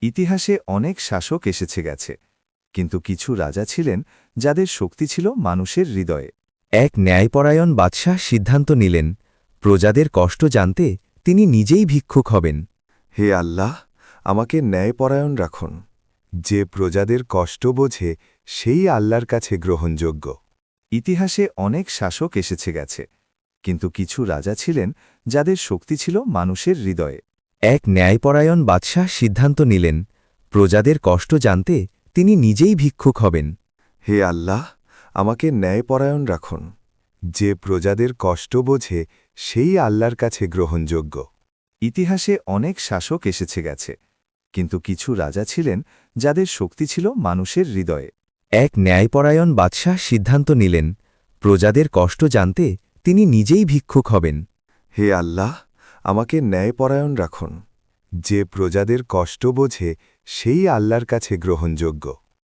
ইতিহাসে অনেক শাসক এসেছে গেছে, কিন্তু কিছু রাজা ছিলেন যাদের শক্তি ছিল মানুষের হৃদয়ে। এক ন্যায়পরায়ণ বাদশাহ সিদ্ধান্ত নিলেন, প্রজাদের কষ্ট জানতে তিনি নিজেই ভিক্ষুক হবেন। হে আল্লাহ, আমাকে ন্যায়পরায়ণ রাখুন। যে প্রজাদের কষ্ট বোঝে সেই আল্লাহর কাছে গ্রহণযোগ্য। ইতিহাসে অনেক শাসক এসেছে গেছে, কিন্তু কিছু রাজা ছিলেন যাদের শক্তি ছিল মানুষের হৃদয়ে। এক ন্যায়পরায়ণ বাদশাহ সিদ্ধান্ত নিলেন, প্রজাদের কষ্ট জানতে তিনি নিজেই ভিক্ষুক হবেন। হে আল্লাহ, আমাকে ন্যায়পরায়ণ রাখুন। যে প্রজাদের কষ্ট বোঝে সেই আল্লাহর কাছে গ্রহণযোগ্য। ইতিহাসে অনেক শাসক এসেছে গেছে, কিন্তু কিছু রাজা ছিলেন যাদের শক্তি ছিল মানুষের হৃদয়ে। এক ন্যায়পরায়ণ বাদশাহ সিদ্ধান্ত নিলেন, প্রজাদের কষ্ট জানতে তিনি নিজেই ভিক্ষুক হবেন। হে আল্লাহ, আমাকে ন্যায়পরায়ণ রাখুন। যে প্রজাদের কষ্ট বোঝে সেই আল্লাহর কাছে গ্রহণযোগ্য।